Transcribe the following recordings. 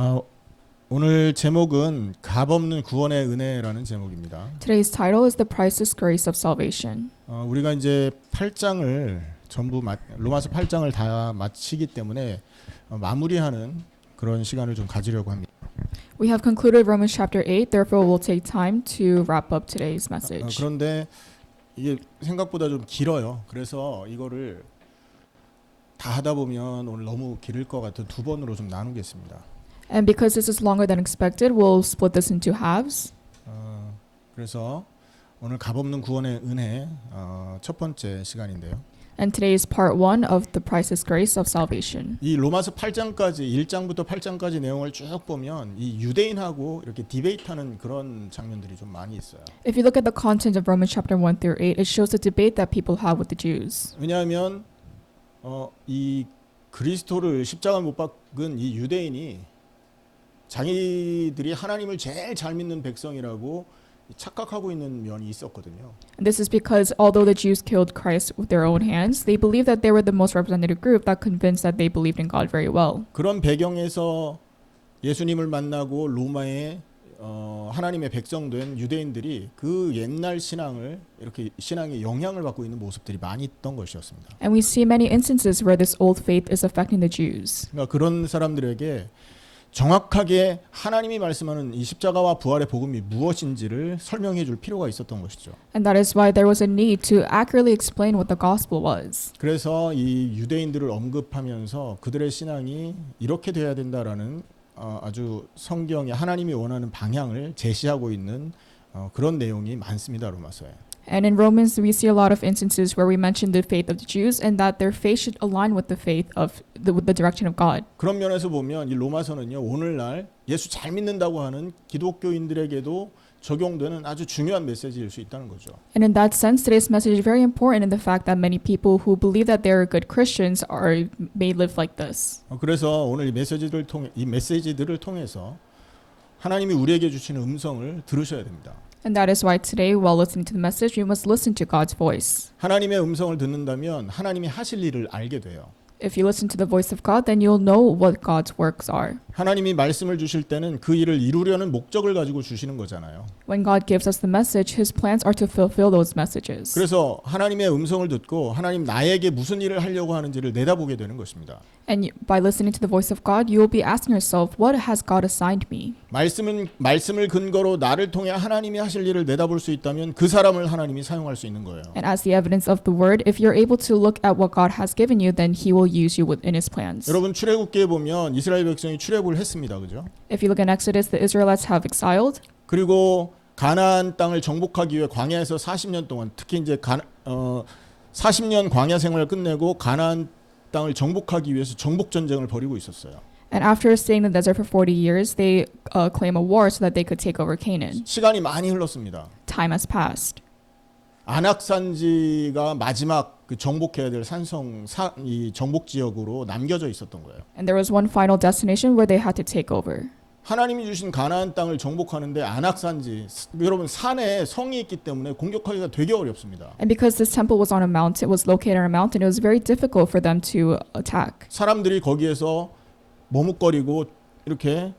아, 오늘 제목은 값없는 구원의 은혜라는 제목입니다. Today's title is The Priceless Grace of Salvation. 우리가 이제 8장을 전부 로마서 8장을 다 마치기 때문에 마무리하는 그런 시간을 좀 가지려고 합니다. We have concluded Romans chapter 8, therefore we'll take time to wrap up today's message. 그런데 이게 생각보다 좀 길어요. 그래서 이거를 다 하다 보면 오늘 너무 길을 것 같아 두 번으로 좀 나누겠습니다. And because this is longer than expected, we'll split this into halves. 그래서 오늘 값없는 구원의 은혜 첫 번째 시간인데요. And today is part 1 of The Priceless Grace of Salvation. 이 로마서 8장까지 1장부터 8장까지 내용을 쭉 보면 이 유대인하고 이렇게 디베이트하는 그런 장면들이 좀 많이 있어요. If you look at the content of Romans chapter 1 through 8, it shows the debate that people have with the Jews. 왜냐하면 이 그리스도를 십자가 못 박은 이 유대인이 자기들이 하나님을 제일 잘 믿는 백성이라고 착각하고 있는 면이 있었거든요. And this is because although the Jews killed Christ with their own hands, they believed that they were the most representative group that convinced that they believed in God very well. 그런 배경에서 예수님을 만나고 로마의 하나님의 백성된 유대인들이 그 옛날 신앙을 이렇게 신앙에 영향을 받고 있는 모습들이 많이 있던 것이었습니다. And we see many instances where this old faith is affecting the Jews. 그러니까 그런 사람들에게 정확하게 하나님이 말씀하는 이 십자가와 부활의 복음이 무엇인지를 설명해 줄 필요가 있었던 것이죠. And that is why there was a need to accurately explain what the gospel was. 그래서 이 유대인들을 언급하면서 그들의 신앙이 이렇게 돼야 된다라는 아주 성경에 하나님이 원하는 방향을 제시하고 있는 그런 내용이 많습니다. 로마서에. And in Romans, we see a lot of instances where we mention the faith of the Jews and that their faith should align with the faith of with the direction of God. 그런 면에서 보면 이 로마서는요. 오늘날 예수 잘 믿는다고 하는 기독교인들에게도 적용되는 아주 중요한 메시지일 수 있다는 거죠. And in that sense, today's message is very important in the fact that many people who believe that they are good Christians may live like this. 그래서 오늘 이 메시지들을 통해서 하나님이 우리에게 주시는 음성을 들으셔야 됩니다. And that is why today, while listening to the message, we must listen to God's voice. 하나님의 음성을 듣는다면 하나님이 하실 일을 알게 돼요. If you listen to the voice of God, then you'll know what God's works are. 하나님이 말씀을 주실 때는 그 일을 이루려는 목적을 가지고 주시는 거잖아요. When God gives us the message, His plans are to fulfill those messages. 그래서 하나님의 음성을 듣고 하나님 나에게 무슨 일을 하려고 하는지를 내다보게 되는 것입니다. And by listening to the voice of God, you will be asking yourself, what has God assigned me? 말씀을 근거로 나를 통해 하나님이 하실 일을 내다볼 수 있다면 그 사람을 하나님이 사용할 수 있는 거예요. And as the evidence of the word, if you're able to look at what God has given you, then He will use you in His plans. 여러분 출애굽기에 보면 이스라엘 백성이 출애굽을 했습니다. 그죠? If you look in Exodus, the Israelites have exiled. 그리고 가나안 땅을 정복하기 위해 광야에서 40년 동안 특히 이제 40년 광야 생활을 끝내고 가나안 땅을 정복하기 위해서 정복 전쟁을 벌이고 있었어요. And after staying in the desert for 40 years, they claim a war so that they could take over Canaan. 시간이 많이 흘렀습니다. Time has passed. 안악산지가 마지막 그 정복해야 될 이 정복 지역으로 남겨져 있었던 거예요. And there was one final destination where they had to take over. 하나님이 주신 가나안 땅을 정복하는데 안악산지 여러분 산에 성이 있기 때문에 공격하기가 되게 어렵습니다. And because this temple was on a mountain, was located on a mountain, it was very difficult for them to attack. 사람들이 거기에서 머뭇거리고 이렇게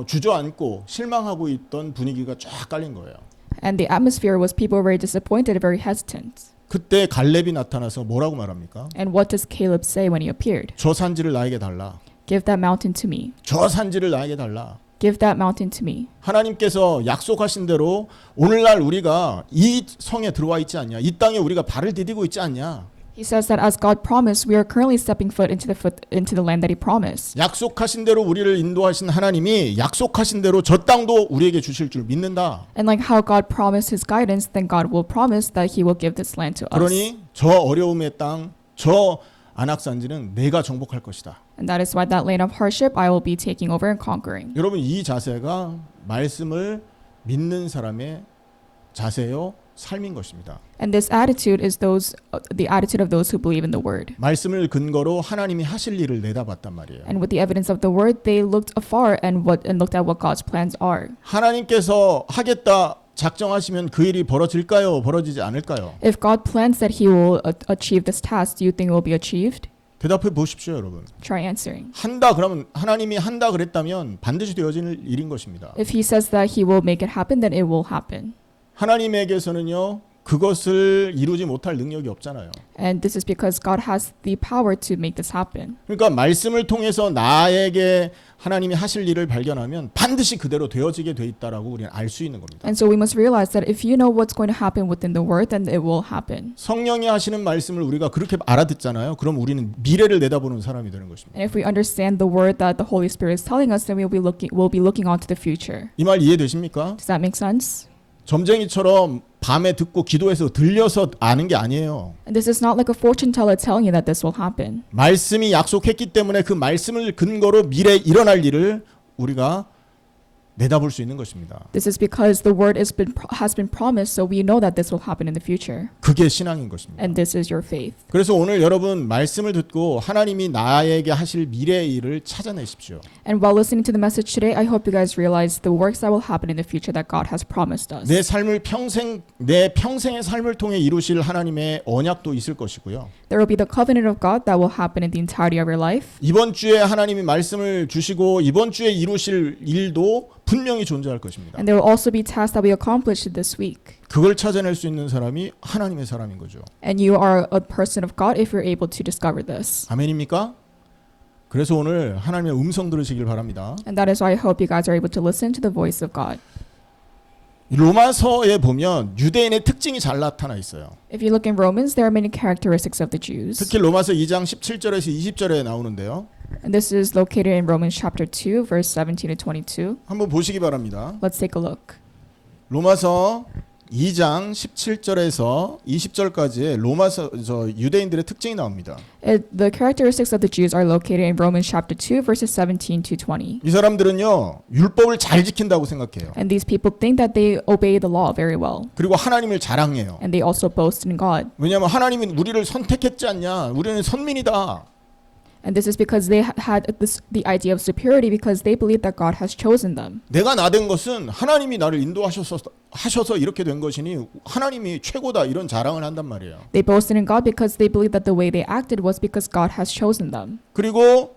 주저앉고 실망하고 있던 분위기가 쫙 깔린 거예요. And the atmosphere was people were very disappointed and very hesitant. 그때 갈렙이 나타나서 뭐라고 말합니까? And what does Caleb say when he appeared? 저 산지를 나에게 달라. Give that mountain to me. 저 산지를 나에게 달라. Give that mountain to me. 하나님께서 약속하신 대로 오늘날 우리가 이 성에 들어와 있지 않냐? 이 땅에 우리가 발을 디디고 있지 않냐? He says that as God promised, we are currently stepping foot into the land that He promised. 약속하신 대로 우리를 인도하신 하나님이 약속하신 대로 저 땅도 우리에게 주실 줄 믿는다. And like how God promised His guidance, then God will promise that He will give this land to us. 그러니 저 어려움의 땅, 저 안악산지는 내가 정복할 것이다. And that is why that land of hardship I will be taking over and conquering. 여러분 이 자세가 말씀을 믿는 사람의 자세요, 삶인 것입니다. And this attitude is the attitude of those who believe in the word. 말씀을 근거로 하나님이 하실 일을 내다봤단 말이에요. And with the evidence of the word, they looked afar and looked at what God's plans are. 하나님께서 하겠다 작정하시면 그 일이 벌어질까요? 벌어지지 않을까요? If God plans that He will achieve this task, do you think it will be achieved? 대답해 보십시오, 여러분. Try answering. 한다 그러면 하나님이 한다 그랬다면 반드시 되어질 일인 것입니다. If he says that he will make it happen, then it will happen. 하나님에게서는요. 그것을 이루지 못할 능력이 없잖아요. And this is because God has the power to make this happen. 그러니까 말씀을 통해서 나에게 하나님이 하실 일을 발견하면 반드시 그대로 되어지게 돼 있다라고 우리는 알 수 있는 겁니다. And so we must realize that if you know what's going to happen within the word, then it will happen. 성령이 하시는 말씀을 우리가 그렇게 알아듣잖아요. 그럼 우리는 미래를 내다보는 사람이 되는 것입니다. And if we understand the word that the Holy Spirit is telling us, then we'll be looking on to the future. 이 말 이해되십니까? Does that make sense? 점쟁이처럼 밤에 듣고 기도해서 들려서 아는 게 아니에요. And this is not like a fortune teller telling you that this will happen. 말씀이 약속했기 때문에 그 말씀을 근거로 미래에 일어날 일을 우리가 내다볼 수 있는 것입니다. This is because the word has been promised, so we know that this will happen in the future. 그게 신앙인 것입니다. And this is your faith. 그래서 오늘 여러분 말씀을 듣고 하나님이 나에게 하실 미래의 일을 찾아내십시오. And while listening to the message today, I hope you guys realize the works that will happen in the future that God has promised us. 내 평생의 삶을 통해 이루실 하나님의 언약도 있을 것이고요. There will be the covenant of God that will happen in the entirety of your life. 이번 주에 하나님이 말씀을 주시고 이번 주에 이루실 일도 분명히 존재할 것입니다. And there will also be tasks that we accomplished this week. 그걸 찾아낼 수 있는 사람이 하나님의 사람인 거죠. And you are a person of God if you're able to discover this. 아멘입니까? 그래서 오늘 하나님의 음성 들으시길 바랍니다. And that is why I hope you guys are able to listen to the voice of God. 로마서에 보면 유대인의 특징이 잘 나타나 있어요. If you look in Romans, there are many characteristics of the Jews. 특히 로마서 2장 17절에서 20절에 나오는데요. And this is located in Romans chapter 2, verse 17 to 22. 한번 보시기 바랍니다. Let's take a look. 로마서 2장 17절에서 20절까지의 로마서 유대인들의 특징이 나옵니다. The characteristics of the Jews are located in Romans chapter 2, verses 17 to 20. 이 사람들은요 율법을 잘 지킨다고 생각해요. And these people think that they obey the law very well. 그리고 하나님을 자랑해요. And they also boast in God. 왜냐하면 하나님은 우리를 선택했지 않냐? 우리는 선민이다. And this is because they had the idea of superiority because they believe that God has chosen them. 내가 나된 것은 하나님이 나를 인도하셔서 이렇게 된 것이니 하나님이 최고다 이런 자랑을 한단 말이에요. They boasted in God because they believed that the way they acted was because God has chosen them. 그리고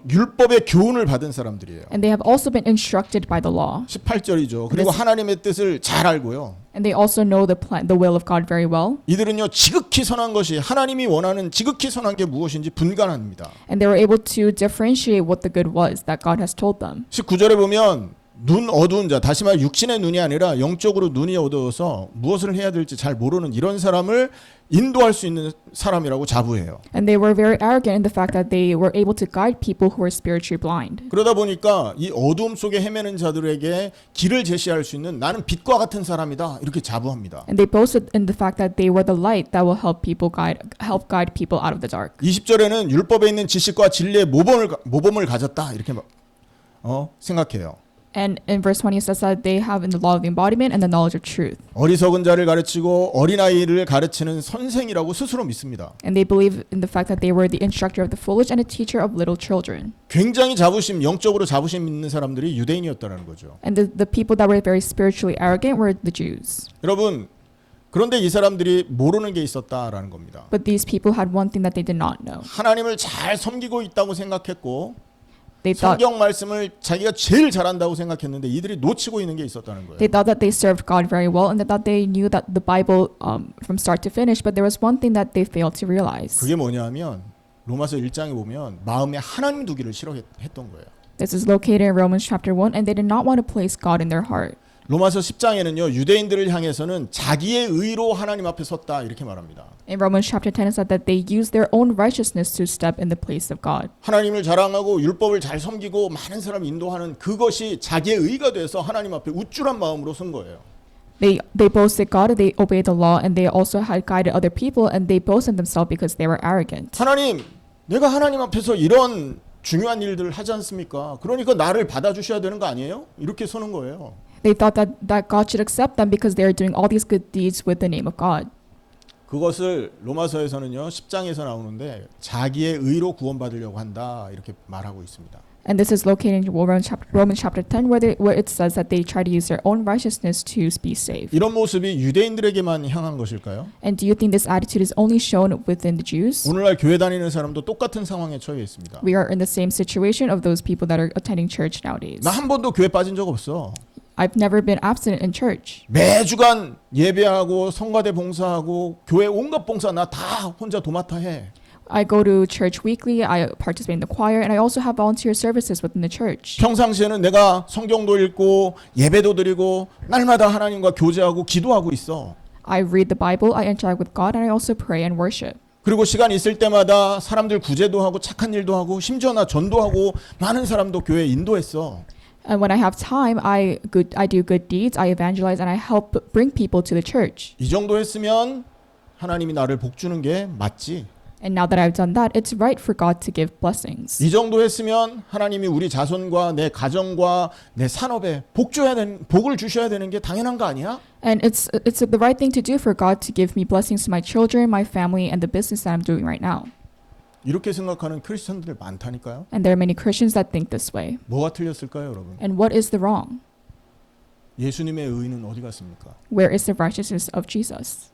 율법의 교훈을 받은 사람들이에요. And they have also been instructed by the law. 18절이죠. 그리고 하나님의 뜻을 잘 알고요. And they also know the will of God very well. 이들은요 지극히 선한 것이 하나님이 원하는 지극히 선한 게 무엇인지 분간합니다. And they were able to differentiate what the good was that God has told them. 19절에 보면 눈 어두운 자, 다시 말해 육신의 눈이 아니라 영적으로 눈이 어두워서 무엇을 해야 될지 잘 모르는 이런 사람을 인도할 수 있는 사람이라고 자부해요. And they were very arrogant in the fact that they were able to guide people who were spiritually blind. 그러다 보니까 이 어두움 속에 헤매는 자들에게 길을 제시할 수 있는 나는 빛과 같은 사람이다 이렇게 자부합니다. And they boasted in the fact that they were the light that will help guide people out of the dark. 20절에는 율법에 있는 지식과 진리의 모범을 가졌다 이렇게 생각해요. And in verse 20 it says that they have in the law of the embodiment and the knowledge of truth. 어리석은 자를 가르치고 어린아이를 가르치는 선생이라고 스스로 믿습니다. And they believe in the fact that they were the instructor of the foolish and a teacher of little children. 굉장히 영적으로 자부심 있는 사람들이 유대인이었다는 거죠. And the people that were very spiritually arrogant were the Jews. 여러분, 그런데 이 사람들이 모르는 게 있었다라는 겁니다. But these people had one thing that they did not know. 하나님을 잘 섬기고 있다고 생각했고 They thought 성경 말씀을 자기가 제일 잘한다고 생각했는데 이들이 놓치고 있는 게 있었다는 거예요. they thought that they served God very well and they thought they knew that the Bible from start to finish, but there was one thing that they failed to realize. 그게 뭐냐면 로마서 1장에 보면 마음에 하나님 두기를 싫어했던 거예요. This is located in Romans chapter 1, and they did not want to place God in their heart. 로마서 10장에는요 유대인들을 향해서는 자기의 의로 하나님 앞에 섰다 이렇게 말합니다. In Romans chapter 10 it said that they used their own righteousness to step in the place of God. 하나님을 자랑하고 율법을 잘 섬기고 많은 사람 인도하는 그것이 자기의 의가 돼서 하나님 앞에 우쭐한 마음으로 선 거예요. They boasted God, they obeyed the law, and they also had guided other people, and they boasted themselves because they were arrogant. 하나님, 내가 하나님 앞에서 이런 중요한 일들을 하지 않습니까? 그러니까 나를 받아주셔야 되는 거 아니에요? 이렇게 서는 거예요. They thought that God should accept them because they are doing all these good deeds with the name of God. 그것을 로마서에서는요 10장에서 나오는데 자기의 의로 구원받으려고 한다 이렇게 말하고 있습니다. And this is located in Romans chapter 10, where it says that they try to use their own righteousness to be saved. 이런 모습이 유대인들에게만 향한 것일까요? And do you think this attitude is only shown within the Jews? 오늘날 교회 다니는 사람도 똑같은 상황에 처해 있습니다. We are in the same situation of those people that are attending church nowadays. 나 한 번도 교회 빠진 적 없어. I've never been absent in church. 매주간 예배하고 성가대 봉사하고 교회 온갖 봉사 나 다 혼자 도맡아 해. I go to church weekly, I participate in the choir, and I also have volunteer services within the church. 평상시에는 내가 성경도 읽고 예배도 드리고 날마다 하나님과 교제하고 기도하고 있어. I read the Bible, I interact with God, and I also pray and worship. 그리고 시간 있을 때마다 사람들 구제도 하고 착한 일도 하고 심지어 나 전도하고 많은 사람도 교회에 인도했어. And when I have time, I do good deeds, I evangelize, and I help bring people to the church. 이 정도 했으면 하나님이 나를 복 주는 게 맞지. And now that I've done that, it's right for God to give blessings. 이 정도 했으면 하나님이 우리 자손과 내 가정과 내 산업에 복을 주셔야 되는 게 당연한 거 아니야? And it's the right thing to do for God to give me blessings to my children, my family, and the business that I'm doing right now. 이렇게 생각하는 크리스천들 많다니까요. And there are many Christians that think this way. 뭐가 틀렸을까요, 여러분? And what is the wrong? 예수님의 의는 어디 갔습니까? Where is the righteousness of Jesus?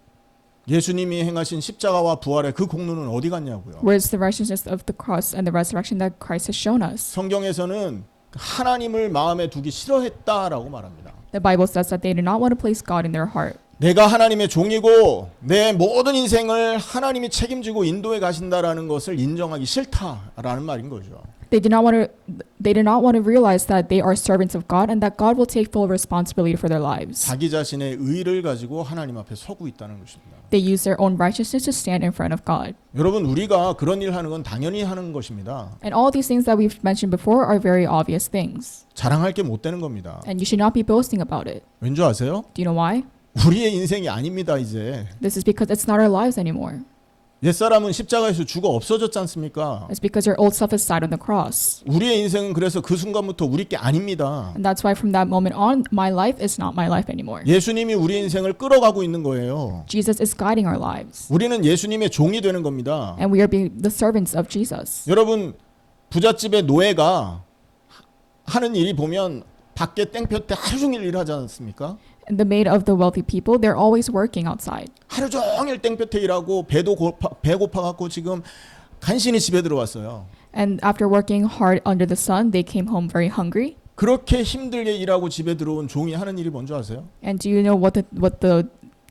예수님이 행하신 십자가와 부활의 그 공로는 어디 갔냐고요. Where is the righteousness of the cross and the resurrection that Christ has shown us? 성경에서는 하나님을 마음에 두기 싫어했다라고 말합니다. The Bible says that they do not want to place God in their heart. 내가 하나님의 종이고 내 모든 인생을 하나님이 책임지고 인도해 가신다라는 것을 인정하기 싫다라는 말인 거죠. They do not want to realize that they are servants of God and that God will take full responsibility for their lives. 자기 자신의 의를 가지고 하나님 앞에 서고 있다는 것입니다. They use their own righteousness to stand in front of God. 여러분 우리가 그런 일 하는 건 당연히 하는 것입니다. And all these things that we've mentioned before are very obvious things. 자랑할 게 못 되는 겁니다. And you should not be boasting about it. 왠지 아세요? Do you know why? 우리의 인생이 아닙니다 이제. This is because it's not our lives anymore. 옛사람은 십자가에서 죽어 없어졌지 않습니까? It's because our old self has died on the cross. 우리의 인생은 그래서 그 순간부터 우리 게 아닙니다. And that's why from that moment on, my life is not my life anymore. 예수님이 우리 인생을 끌어가고 있는 거예요. Jesus is guiding our lives. 우리는 예수님의 종이 되는 겁니다. And we are being the servants of Jesus. 여러분 부잣집의 노예가 하는 일이 보면 밖에 땡볕에 하루 종일 일하지 않습니까? And the maid of the wealthy people, they're always working outside. 하루 종일 땡볕에 일하고 배 고파갖고 지금 간신히 집에 들어왔어요. And after working hard under the sun, they came home very hungry. 그렇게 힘들게 일하고 집에 들어온 종이 하는 일이 뭔지 아세요? And do you know what the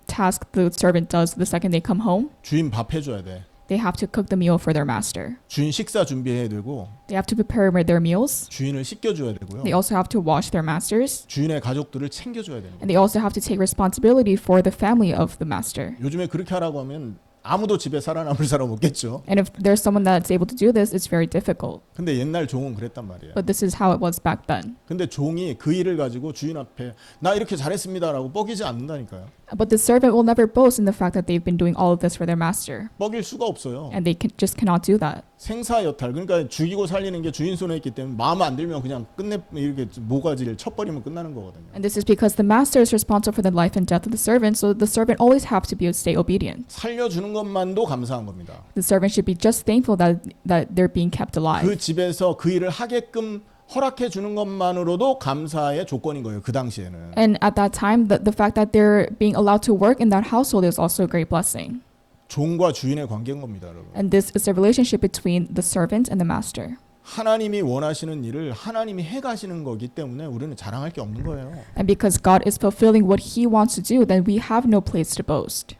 task the servant does the second they come home? 주인 밥 해줘야 돼. They have to cook the meal for their master. 주인 식사 준비해야 되고 They have to prepare their meals. 주인을 씻겨줘야 되고요. They also have to wash their masters. 주인의 가족들을 챙겨줘야 되는 거예요. And they also have to take responsibility for the family of the master. 요즘에 그렇게 하라고 하면 아무도 집에 살아남을 사람 없겠죠. And if there's someone that's able to do this, it's very difficult. 근데 옛날 종은 그랬단 말이에요. But this is how it was back then. 근데 종이 그 일을 가지고 주인 앞에 나 이렇게 잘했습니다라고 뻐기지 않는다니까요. But the servant will never boast in the fact that they've been doing all of this for their master. 뻐길 수가 없어요. And they just cannot do that. 생사여탈 그러니까 죽이고 살리는 게 주인 손에 있기 때문에 마음 안 들면 그냥 끝내 이렇게 모가지를 쳐버리면 끝나는 거거든요. And this is because the master is responsible for the life and death of the servant, so the servant always has to stay obedient. 살려주는 것만도 감사한 겁니다. The servant should be just thankful that they're being kept alive. 그 집에서 그 일을 하게끔 허락해 주는 것만으로도 감사의 조건인 거예요. 그 당시에는. And at that time, the fact that they're being allowed to work in that household is also a great blessing. 종과 주인의 관계인 겁니다, 여러분. And this is a relationship between the servant and the master. 하나님이 원하시는 일을 하나님이 해 가시는 거기 때문에 우리는 자랑할 게 없는 거예요. And because God is fulfilling what He wants to do, then we have no place to boast.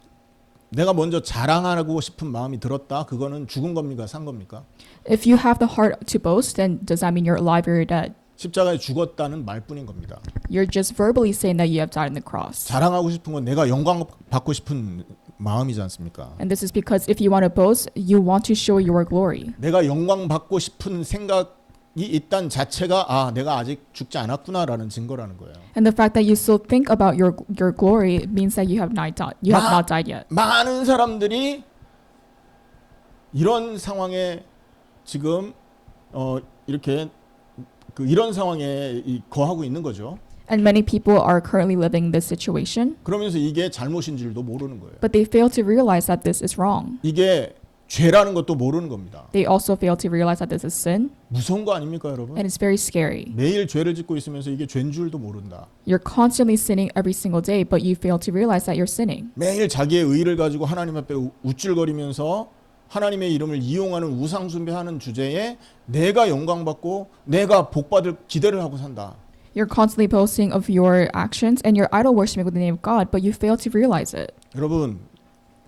내가 먼저 자랑하고 싶은 마음이 들었다. 그거는 죽은 겁니까? 산 겁니까? If you have the heart to boast, then does that mean you're alive or you're dead? 십자가에 죽었다는 말뿐인 겁니다. You're just verbally saying that you have died on the cross. 자랑하고 싶은 건 내가 영광 받고 싶은 마음이지 않습니까? And this is because if you want to boast, you want to show your glory. 내가 영광 받고 싶은 생각이 있다는 자체가 아, 내가 아직 죽지 않았구나라는 증거라는 거예요. And the fact that you still think about your glory means that you have not died yet. 많은 사람들이 이런 상황에 지금 이렇게 이런 상황에 거하고 있는 거죠. And many people are currently living this situation, 그러면서 이게 잘못인 줄도 모르는 거예요. but they fail to realize that this is wrong. 이게 죄라는 것도 모르는 겁니다. They also fail to realize that this is sin, 무서운 거 아닙니까, 여러분? and it's very scary. 매일 죄를 짓고 있으면서 이게 죄인 줄도 모른다. You're constantly sinning every single day, but you fail to realize that you're sinning. 매일 자기의 의를 가지고 하나님 앞에 우쭐거리면서 하나님의 이름을 이용하는 우상 숭배하는 주제에 내가 영광받고 내가 복받을 기대를 하고 산다. You're constantly boasting of your actions and you're idol worshiping with the name of God, but you fail to realize it. 여러분,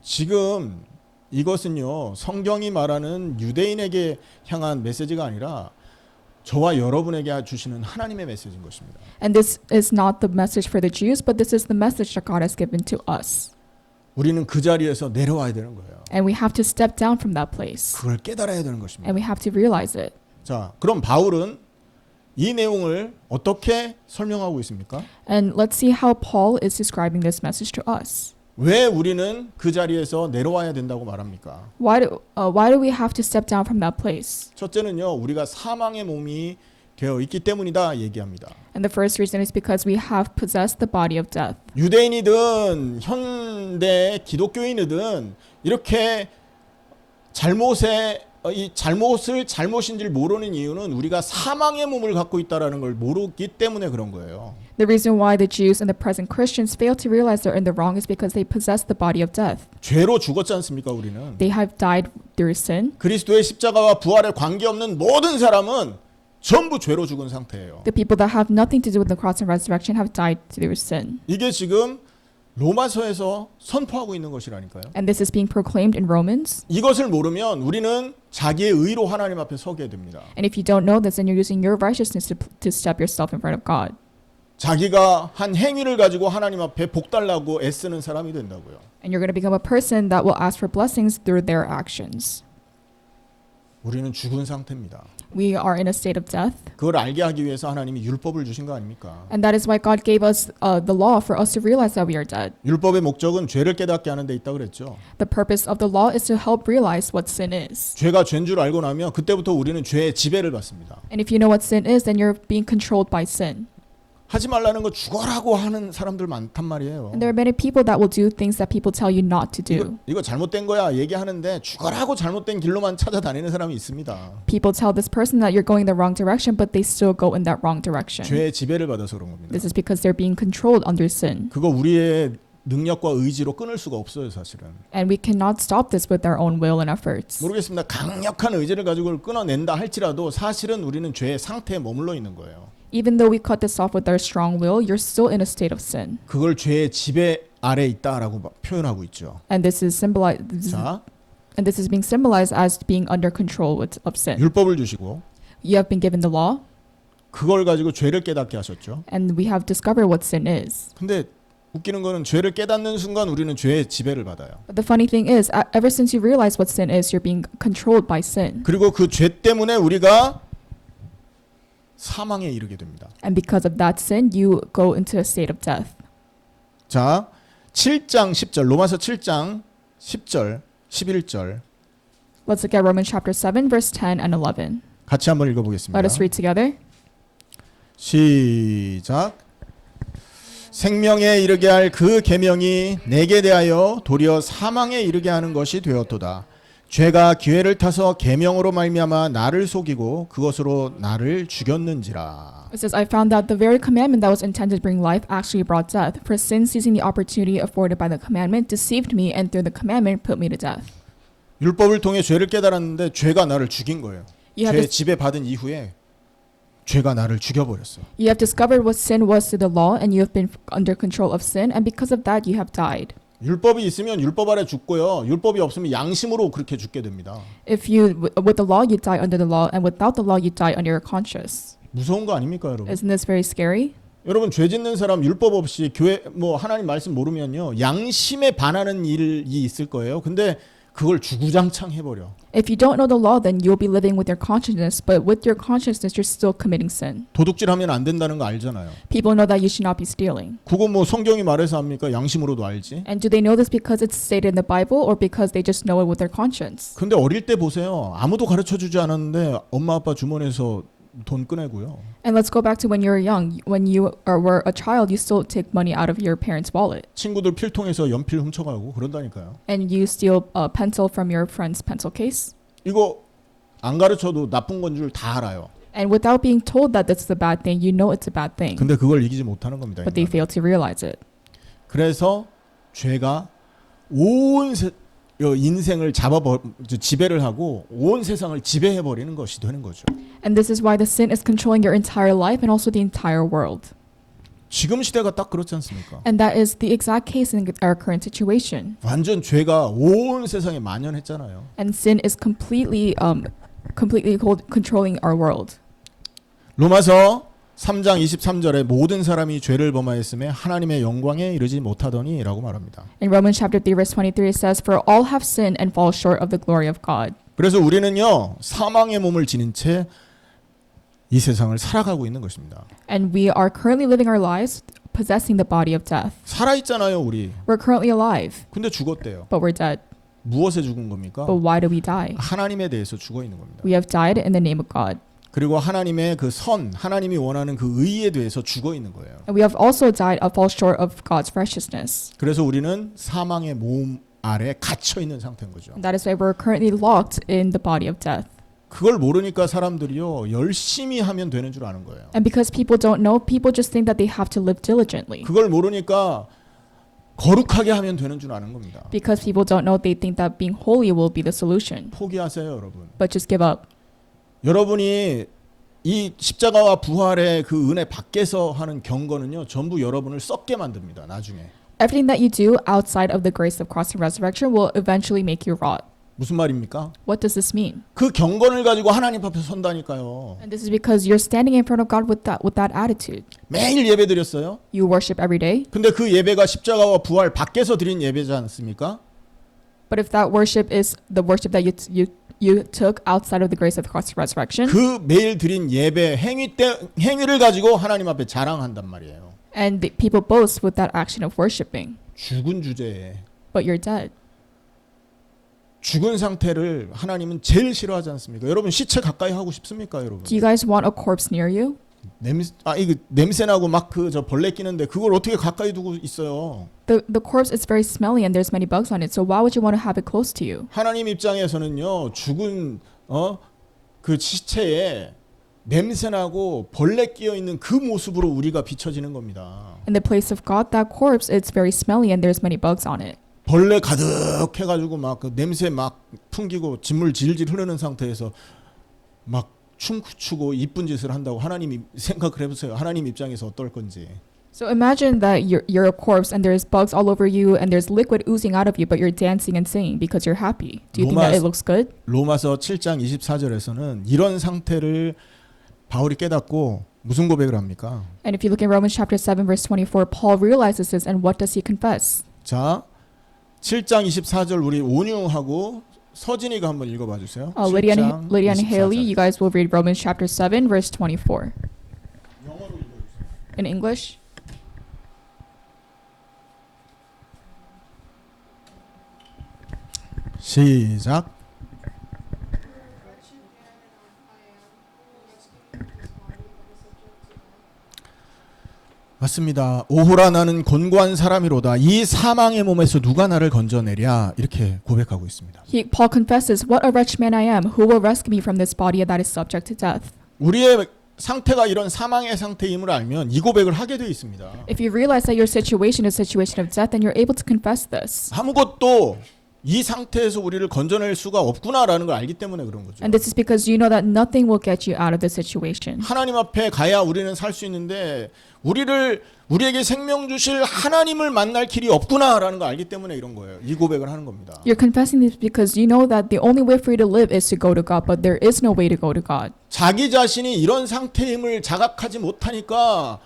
지금 이것은요, 성경이 말하는 유대인에게 향한 메시지가 아니라 저와 여러분에게 주시는 하나님의 메시지인 것입니다. And this is not the message for the Jews, but this is the message that God has given to us. 우리는 그 자리에서 내려와야 되는 거예요. And we have to step down from that place. 그걸 깨달아야 되는 것입니다. And we have to realize it. 자, 그럼 바울은 이 내용을 어떻게 설명하고 있습니까? And let's see how Paul is describing this message to us. 왜 우리는 그 자리에서 내려와야 된다고 말합니까? Why do we have to step down from that place? 첫째는요, 우리가 사망의 몸이 되어 있기 때문이다 얘기합니다. And the first reason is because we have possessed the body of death. 유대인이든 현대 기독교인이든 이렇게 이 잘못을 잘못인 줄 모르는 이유는 우리가 사망의 몸을 갖고 있다라는 걸 모르기 때문에 그런 거예요. The reason why the Jews and the present Christians fail to realize they're in the wrong is because they possess the body of death. 죄로 죽었지 않습니까, 우리는? They have died through sin. 그리스도의 십자가와 부활에 관계없는 모든 사람은 전부 죄로 죽은 상태예요. The people that have nothing to do with the cross and resurrection have died through sin. 이게 지금 로마서에서 선포하고 있는 것이라니까요. And this is being proclaimed in Romans. 이것을 모르면 우리는 자기의 의로 하나님 앞에 서게 됩니다. And if you don't know this, then you're using your righteousness to step yourself in front of God. 자기가 한 행위를 가지고 하나님 앞에 복 달라고 애쓰는 사람이 된다고요. And you're going to become a person that will ask for blessings through their actions. 우리는 죽은 상태입니다. We are in a state of death. 그걸 알게 하기 위해서 하나님이 율법을 주신 거 아닙니까? And that is why God gave us the law for us to realize that we are dead. 율법의 목적은 죄를 깨닫게 하는 데 있다 그랬죠. The purpose of the law is to help realize what sin is. 죄가 죄인 줄 알고 나면 그때부터 우리는 죄의 지배를 받습니다. And if you know what sin is, then you're being controlled by sin. 하지 말라는 거 죽어라고 하는 사람들 많단 말이에요. And there are many people that will do things that people tell you not to do. 이거 잘못된 거야 얘기하는데 죽어라고 잘못된 길로만 찾아다니는 사람이 있습니다. People tell this person that you're going the wrong direction, but they still go in that wrong direction. 죄의 지배를 받아서 그런 겁니다. This is because they're being controlled under sin. 그거 우리의 능력과 의지로 끊을 수가 없어요, 사실은. And we cannot stop this with our own will and efforts. 모르겠습니다. 강력한 의지를 가지고 그걸 끊어낸다 할지라도 사실은 우리는 죄의 상태에 머물러 있는 거예요. Even though we cut this off with our strong will, you're still in a state of sin. 그걸 죄의 지배 아래 있다라고 표현하고 있죠. And this is 자, being symbolized as being under control of sin. 율법을 주시고 You have been given the law, 그걸 가지고 죄를 깨닫게 하셨죠. and we have discovered what sin is. 근데 웃기는 거는 죄를 깨닫는 순간 우리는 죄의 지배를 받아요. But the funny thing is, ever since you realize what sin is, you're being controlled by sin. 그리고 그 죄 때문에 우리가 사망에 이르게 됩니다. And because of that sin, you go into a state of death. 자, 7장 10절 로마서 7장 10절 11절 Let's look at Romans chapter 7, verse 10 and 11. 같이 한번 읽어보겠습니다. Let us read together. 시작. 생명에 이르게 할 그 계명이 내게 대하여 도리어 사망에 이르게 하는 것이 되었도다. 죄가 기회를 타서 계명으로 말미암아 나를 속이고 그것으로 나를 죽였는지라. It says, I found that the very commandment that was intended to bring life actually brought death. For sin, seizing the opportunity afforded by the commandment, deceived me, and through the commandment put me to death. 율법을 통해 죄를 깨달았는데 죄가 나를 죽인 거예요. You have, 죄 지배받은 이후에 죄가 나를 죽여버렸어. you have discovered what sin was through the law, and you have been under control of sin, and because of that, you have died. 율법이 있으면 율법 아래 죽고요. 율법이 없으면 양심으로 그렇게 죽게 됩니다. If you, with the law, you die under the law, and without the law, you die under your conscience. 무서운 거 아닙니까, 여러분? Isn't this very scary? 여러분 죄 짓는 사람 율법 없이 교회 하나님 말씀 모르면요 양심에 반하는 일이 있을 거예요. 근데 그걸 주구장창 해버려. If you don't know the law, then you'll be living with your consciousness, but with your consciousness, you're still committing sin. 도둑질하면 안 된다는 거 알잖아요. People know that you should not be stealing. 그거 성경이 말해서 합니까? 양심으로도 알지. And do they know this because it's stated in the Bible or because they just know it with their conscience? 근데 어릴 때 보세요. 아무도 가르쳐 주지 않았는데 엄마 아빠 주머니에서 돈 꺼내고요. And let's go back to when you were young. When you were a child, you still take money out of your parents' wallet. 친구들 필통에서 연필 훔쳐가고 그런다니까요. And you steal a pencil from your friend's pencil case. 이거 안 가르쳐도 나쁜 건 줄 다 알아요. And without being told that this is a bad thing, you know it's a bad thing. 근데 그걸 이기지 못하는 겁니다. But they 인간은. fail to realize it. 그래서 죄가 온 인생을 지배를 하고 온 세상을 지배해 버리는 것이 되는 거죠. And this is why the sin is controlling your entire life and also the entire world. 지금 시대가 딱 그렇지 않습니까? And that is the exact case in our current situation. 완전 죄가 온 세상에 만연했잖아요. And sin is completely controlling our world. 로마서 3장 23절에 모든 사람이 죄를 범하였음에 하나님의 영광에 이르지 못하더니라고 말합니다. In Romans chapter 3 verse 23 it says, "For all have sinned and fall short of the glory of God." 그래서 우리는요 사망의 몸을 지닌 채 이 세상을 살아가고 있는 것입니다. And we are currently living our lives possessing the body of death. 살아 있잖아요 우리. We're currently alive, 근데 죽었대요. but we're dead. 무엇에 죽은 겁니까? But why do we die? 하나님에 대해서 죽어 있는 겁니다. We have died in the name of God. 그리고 하나님의 그 하나님이 원하는 그 의에 대해서 죽어 있는 거예요. And we have also died of fall short of God's righteousness. 그래서 우리는 사망의 몸 아래 갇혀 있는 상태인 거죠. And that is why we're currently locked in the body of death. 그걸 모르니까 사람들이요 열심히 하면 되는 줄 아는 거예요. And because people don't know, people just think that they have to live diligently. 그걸 모르니까 거룩하게 하면 되는 줄 아는 겁니다. Because people don't know, they think that being holy will be the solution. 포기하세요, 여러분. But just give up. 여러분이 이 십자가와 부활의 그 은혜 밖에서 하는 경건은요 전부 여러분을 썩게 만듭니다. 나중에. Everything that you do outside of the grace of cross and resurrection will eventually make you rot. 무슨 말입니까? What does this mean? 그 경건을 가지고 하나님 앞에 선다니까요. And this is because you're standing in front of God with that attitude. 매일 예배 드렸어요. You worship every day. 근데 그 예배가 십자가와 부활 밖에서 드린 예배지 않습니까? But if that worship is the worship that you took outside of the grace of the cross and resurrection, 그 매일 드린 예배 행위를 가지고 하나님 앞에 자랑한단 말이에요. and the people boast with that action of worshiping, 죽은 주제에 but you're dead. 죽은 상태를 하나님은 제일 싫어하지 않습니까? 여러분 시체 가까이 하고 싶습니까, 여러분? Do you guys want a corpse near you? 이거 냄새 나고 막 그 저 벌레 끼는데 그걸 어떻게 가까이 두고 있어요? The corpse is very smelly and there's many bugs on it. So why would you want to have it close to you? 하나님 입장에서는요 죽은 그 시체에 냄새 나고 벌레 끼어 있는 그 모습으로 우리가 비춰지는 겁니다. In the place of God, that corpse it's very smelly and there's many bugs on it. 벌레 가득해가지고 막 그 냄새 막 풍기고 진물 질질 흐르는 상태에서 막 춤추고 이쁜 짓을 한다고 하나님이 생각을 해보세요. 하나님 입장에서 어떨 건지. So imagine that you're a corpse and there's bugs all over you and there's liquid oozing out of you, but you're dancing and singing because you're happy. Do you think that it looks good? 로마서 7장 24절에서는 이런 상태를 바울이 깨닫고 무슨 고백을 합니까? And if you look in Romans chapter 7 verse 24, Paul realizes this and what does he confess? 자, 7장 24절 우리 온유하고 서진이가 한번 읽어봐 주세요. Lydia 7장 and Haley, 24절. you guys will read Romans chapter 7 verse 24. 영어로 읽어주세요. In English? 시작. 맞습니다. 오호라 나는 곤고한 사람이로다. 이 사망의 몸에서 누가 나를 건져내랴 이렇게 고백하고 있습니다. Paul confesses, "What a wretched man I am. Who will rescue me from this body that is subject to death?" 우리의 상태가 이런 사망의 상태임을 알면 이 고백을 하게 되어 있습니다. If you realize that your situation is a situation of death, then you're able to confess this. 아무것도 이 상태에서 우리를 건져낼 수가 없구나라는 걸 알기 때문에 그런 거죠. And this is because you know that nothing will get you out of this situation. 하나님 앞에 가야 우리는 살 수 있는데 우리에게 생명 주실 하나님을 만날 길이 없구나라는 걸 알기 때문에 이런 거예요. 이 고백을 하는 겁니다. You're confessing this because you know that the only way for you to live is to go to God, but there is no way to go to God. 자기 자신이 이런 상태임을 자각하지 못하니까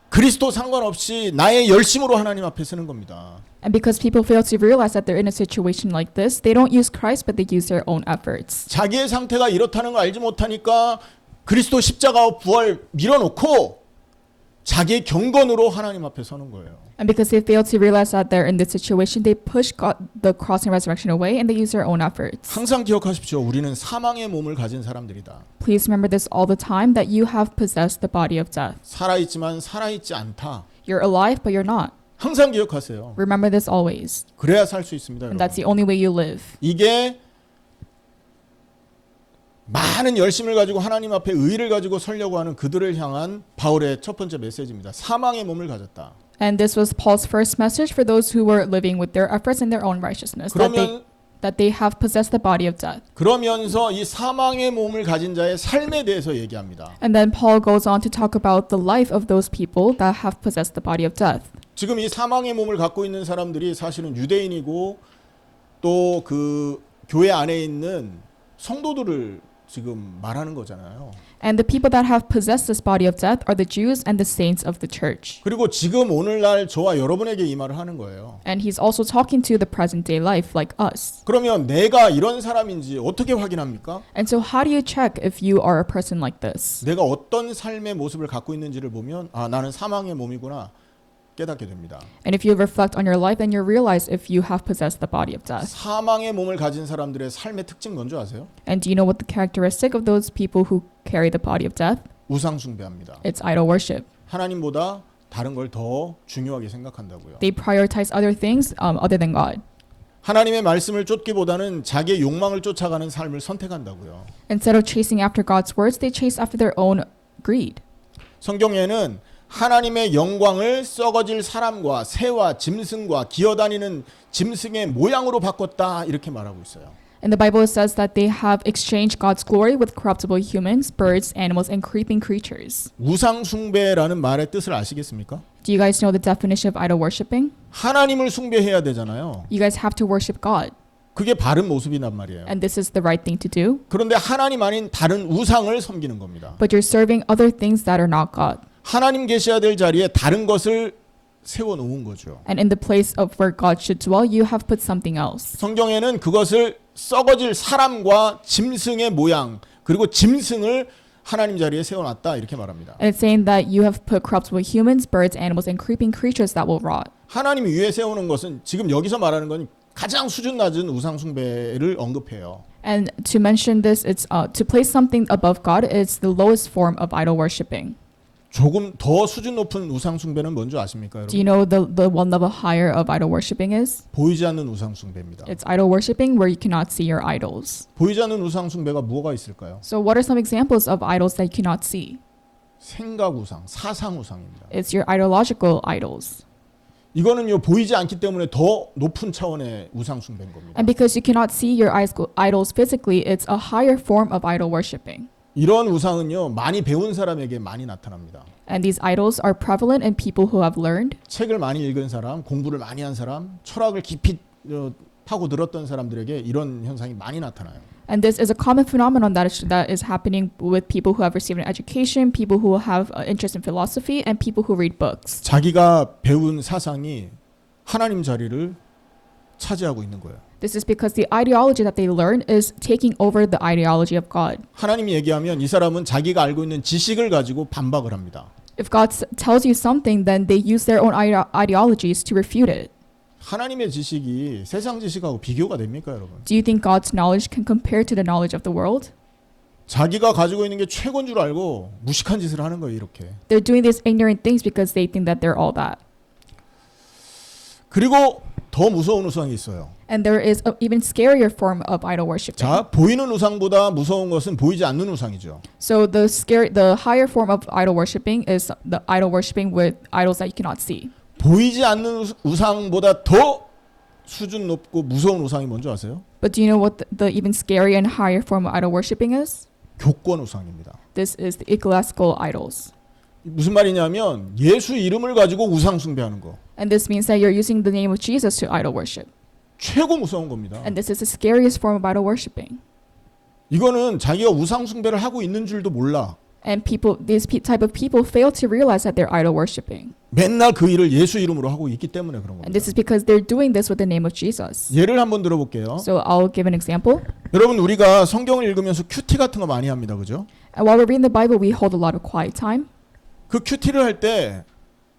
그리스도 상관없이 나의 열심으로 하나님 앞에 서는 겁니다. And because people fail to realize that they're in a situation like this, they don't use Christ, but they use their own efforts. 자기의 상태가 이렇다는 걸 알지 못하니까 그리스도 십자가와 부활 밀어놓고 자기의 경건으로 하나님 앞에 서는 거예요. And because they fail to realize that they're in this situation, they push God, the cross and resurrection away and they use their own efforts. 항상 기억하십시오. 우리는 사망의 몸을 가진 사람들이다. Please remember this all the time, that you have possessed the body of death. 살아있지만 살아있지 않다. You're alive, but you're not. 항상 기억하세요. Remember this always. 그래야 살 수 있습니다. And that's the 여러분. only way you live. 이게 많은 열심을 가지고 하나님 앞에 의를 가지고 서려고 하는 그들을 향한 바울의 첫 번째 메시지입니다. 사망의 몸을 가졌다. And this was Paul's first message for those who were living with their efforts and their own righteousness, that they have possessed the body of death. 그러면서 이 사망의 몸을 가진 자의 삶에 대해서 얘기합니다. And then Paul goes on to talk about the life of those people that have possessed the body of death. 지금 이 사망의 몸을 갖고 있는 사람들이 사실은 유대인이고 또 그 교회 안에 있는 성도들을 지금 말하는 거잖아요. And the people that have possessed this body of death are the Jews and the saints of the church. 그리고 지금 오늘날 저와 여러분에게 이 말을 하는 거예요. And he's also talking to the present day life like us. 그러면 내가 이런 사람인지 어떻게 확인합니까? And so how do you check if you are a person like this? 내가 어떤 삶의 모습을 갖고 있는지를 보면 아, 나는 사망의 몸이구나 깨닫게 됩니다. And if you reflect on your life, then you realize if you have possessed the body of death. 사망의 몸을 가진 사람들의 삶의 특징 뭔지 아세요? And do you know what the characteristic of those people who carry the body of death? 우상 숭배합니다. It's idol worship. 하나님보다 다른 걸 더 중요하게 생각한다고요. They prioritize other things other than God. 하나님의 말씀을 쫓기보다는 자기의 욕망을 쫓아가는 삶을 선택한다고요. Instead of chasing after God's words, they chase after their own greed. 성경에는 하나님의 영광을 썩어질 사람과 새와 짐승과 기어다니는 짐승의 모양으로 바꿨다 이렇게 말하고 있어요. In the Bible, it says that they have exchanged God's glory with corruptible humans, birds, animals, and creeping creatures. 우상 숭배라는 말의 뜻을 아시겠습니까? Do you guys know the definition of idol worshiping? 하나님을 숭배해야 되잖아요. You guys have to worship God, 그게 바른 모습이란 말이에요. and this is the right thing to do. 그런데 하나님 아닌 다른 우상을 섬기는 겁니다. But you're serving other things that are not God. 하나님 계셔야 될 자리에 다른 것을 세워 놓은 거죠. And in the place of where God should dwell, you have put something else. 성경에는 그것을 썩어질 사람과 짐승의 모양 그리고 짐승을 하나님 자리에 세워놨다 이렇게 말합니다. And it's saying that you have put corruptible humans, birds, animals, and creeping creatures that will rot. 하나님 위에 세우는 것은 지금 여기서 말하는 건 가장 수준 낮은 우상 숭배를 언급해요. And to mention this, it's to place something above God is the lowest form of idol worshiping. 조금 더 수준 높은 우상 숭배는 뭔지 아십니까, Do you 여러분? know the one level higher of idol worshiping is? 보이지 않는 우상 숭배입니다. It's idol worshiping where you cannot see your idols. 보이지 않는 우상 숭배가 뭐가 있을까요? So what are some examples of idols that you cannot see? 생각 우상, 사상 우상입니다. It's your ideological idols. 이거는요 보이지 않기 때문에 더 높은 차원의 우상 숭배인 겁니다. And because you cannot see your idols physically, it's a higher form of idol worshiping. 이런 우상은요 많이 배운 사람에게 많이 나타납니다. And these idols are prevalent in people who have learned, 책을 많이 읽은 사람, 공부를 많이 한 사람, 철학을 깊이 파고 들었던 사람들에게 이런 현상이 많이 나타나요. and this is a common phenomenon that is happening with people who have received an education, people who have interest in philosophy, and people who read books. 자기가 배운 사상이 하나님 자리를 차지하고 있는 거예요. This is because the ideology that they learn is taking over the ideology of God. 하나님이 얘기하면 이 사람은 자기가 알고 있는 지식을 가지고 반박을 합니다. If God tells you something, then they use their own ideologies to refute it. 하나님의 지식이 세상 지식하고 비교가 됩니까, 여러분? Do you think God's knowledge can compare to the knowledge of the world? 자기가 가지고 있는 게 최고인 줄 알고 무식한 짓을 하는 거예요, 이렇게. They're doing these ignorant things because they think that they're all that. 그리고 더 무서운 우상이 있어요. And there is an even scarier form of idol worshiping. 자, 보이는 우상보다 무서운 것은 보이지 않는 우상이죠. So the higher form of idol worshiping is the idol worshiping with idols that you cannot see. 보이지 않는 우상보다 더 수준 높고 무서운 우상이 뭔지 아세요? But do you know what the even scarier and higher form of idol worshiping is? 교권 우상입니다. This is the ecclesiastical idols. 무슨 말이냐면 예수 이름을 가지고 우상 숭배하는 거. And this means that you're using the name of Jesus to idol worship. 최고 무서운 겁니다. And this is the scariest form of idol worshiping. 이거는 자기가 우상 숭배를 하고 있는 줄도 몰라. And these type of people fail to realize that they're idol worshiping. 맨날 그 일을 예수 이름으로 하고 있기 때문에 그런 And 겁니다. this is because they're doing this with the name of Jesus. 예를 한번 들어볼게요. So I'll give an example. 여러분 우리가 성경을 읽으면서 큐티 같은 거 많이 합니다. 그죠? And while we're reading the Bible, we hold a lot of quiet time. 그 큐티를 할 때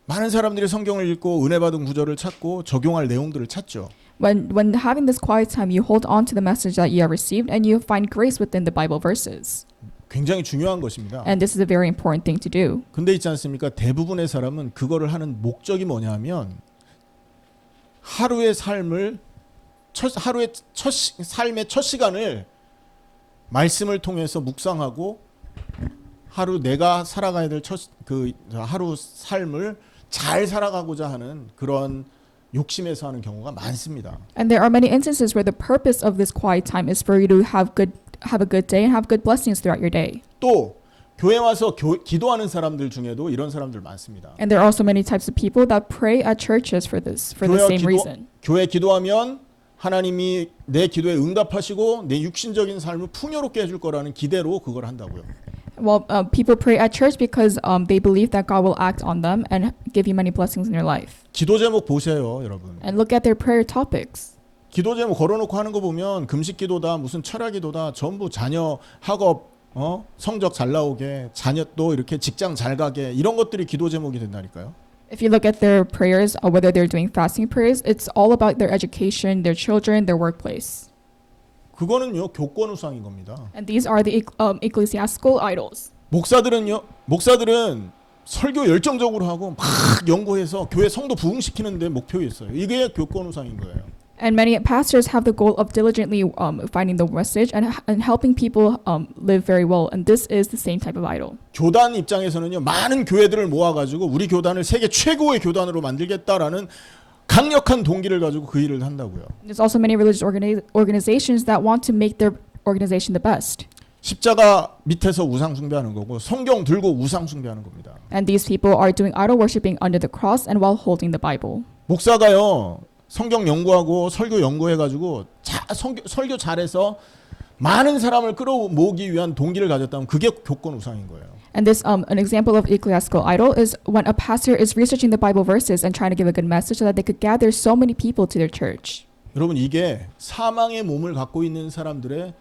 많은 사람들이 성경을 읽고 은혜 받은 구절을 찾고 적용할 내용들을 찾죠. When having this quiet time, you hold on to the message that you have received and you find grace within the Bible verses. 굉장히 중요한 것입니다. And this is a very important thing to do. 근데 있지 않습니까? 대부분의 사람은 그거를 하는 목적이 뭐냐면 하루의 삶의 첫 시간을 말씀을 통해서 묵상하고 하루 내가 살아가야 될 하루 삶을 잘 살아가고자 하는 그런 욕심에서 하는 경우가 많습니다. And there are many instances where the purpose of this quiet time is for you to have a good day and have good blessings throughout your day. 또 교회 와서 기도하는 사람들 중에도 이런 사람들 많습니다. And there are also many types of people that pray at churches for the same reason. 교회 기도하면 하나님이 내 기도에 응답하시고 내 육신적인 삶을 풍요롭게 해줄 거라는 기대로 그걸 한다고요. Well, people pray at church because they believe that God will act on them and give you many blessings in your life. 기도 제목 보세요, 여러분. And look at their prayer topics. 기도 제목 걸어놓고 하는 거 보면 금식 기도다, 무슨 철학 기도다, 전부 자녀 학업, 성적 잘 나오게, 자녀 또 이렇게 직장 잘 가게 이런 것들이 기도 제목이 된다니까요. If you look at their prayers, or whether they're doing fasting prayers, it's all about their education, their children, their workplace. 그거는요 교권 우상인 겁니다. And these are the ecclesiastical idols. 목사들은 설교 열정적으로 하고 막 연구해서 교회 성도 부흥시키는 데 목표 있어요. 이게 교권 우상인 거예요. And many pastors have the goal of diligently finding the message and helping people live very well. And this is the same type of idol. 교단 입장에서는요 많은 교회들을 모아가지고 우리 교단을 세계 최고의 교단으로 만들겠다라는 강력한 동기를 가지고 그 일을 한다고요. There's also many religious organizations that want to make their organization the best. 십자가 밑에서 우상 숭배하는 거고 성경 들고 우상 숭배하는 겁니다. And these people are doing idol worshiping under the cross and while holding the Bible. 목사가요 성경 연구하고 설교 연구해가지고 설교 잘해서 많은 사람을 끌어모으기 위한 동기를 가졌다면 그게 교권 우상인 거예요. And this an example of ecclesiastical idol is when a pastor is researching the Bible verses and trying to give a good message so that they could gather so many people to their church. 여러분 이게 사망의 몸을 갖고 있는 사람들의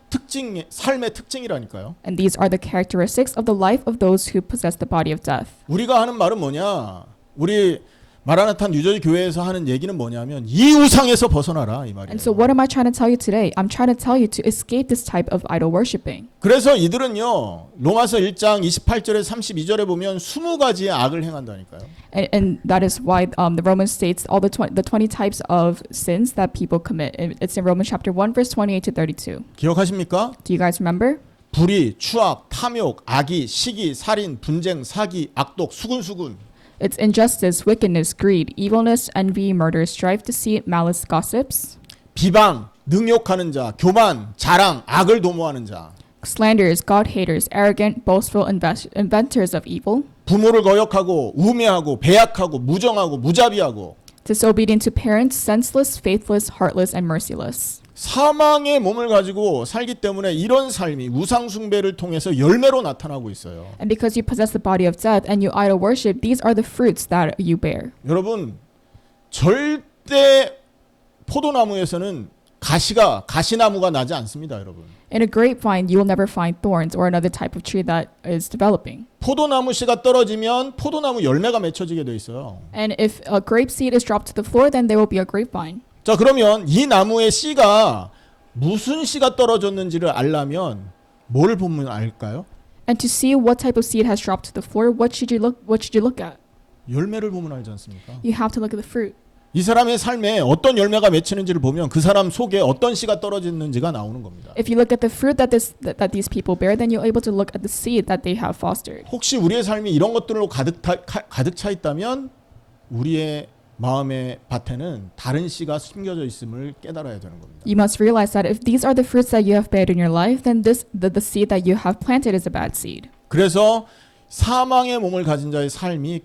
삶의 특징이라니까요. And these are the characteristics of the life of those who possess the body of death. 우리가 하는 말은 뭐냐? 우리 마라나타 뉴저지 교회에서 하는 얘기는 뭐냐면 이 우상에서 벗어나라 이 말이에요. And so what am I trying to tell you today? I'm trying to tell you to escape this type of idol worshiping. 그래서 이들은요 로마서 1장 28절에 32절에 보면 20가지의 악을 행한다니까요. And that is why the Romans states all the 20 types of sins that people commit. It's in Romans chapter 1 verse 28 to 32. 기억하십니까? Do you guys remember? 불의, 추악, 탐욕, 악의, 시기, 살인, 분쟁, 사기, 악독, 수군수군. It's injustice, wickedness, greed, evilness, envy, murder, strife, deceit, malice, gossips, 비방, 능욕하는 자, 교만, 자랑, 악을 도모하는 자. slanderers, God-haters, arrogant, boastful, inventors of evil, 부모를 거역하고 우매하고 배약하고 무정하고 무자비하고 disobedient to parents, senseless, faithless, heartless, and merciless. 사망의 몸을 가지고 살기 때문에 이런 삶이 우상 숭배를 통해서 열매로 나타나고 있어요. And because you possess the body of death and you idol worship, these are the fruits that you bear. 여러분 절대 포도나무에서는 가시나무가 나지 않습니다, 여러분. In a grapevine, you will never find thorns or another type of tree that is developing. 포도나무 씨가 떨어지면 포도나무 열매가 맺혀지게 돼 있어요. And if a grape seed is dropped to the floor, then there will be a grapevine. 자, 그러면 이 나무의 씨가 무슨 씨가 떨어졌는지를 알려면 뭘 보면 알까요? And to see what type of seed has dropped to the floor, what should you look at? 열매를 보면 알지 않습니까? You have to look at the fruit. 이 사람의 삶에 어떤 열매가 맺히는지를 보면 그 사람 속에 어떤 씨가 떨어졌는지가 나오는 겁니다. If you look at the fruit that these people bear, then you're able to look at the seed that they have fostered. 혹시 우리의 삶이 이런 것들로 가득 차 있다면 우리의 마음의 밭에는 다른 씨가 숨겨져 있음을 깨달아야 되는 겁니다. You must realize that if these are the fruits that you have bared in your life, then the seed that you have planted is a bad seed. 그래서 사망의 몸을 가진 자의 삶이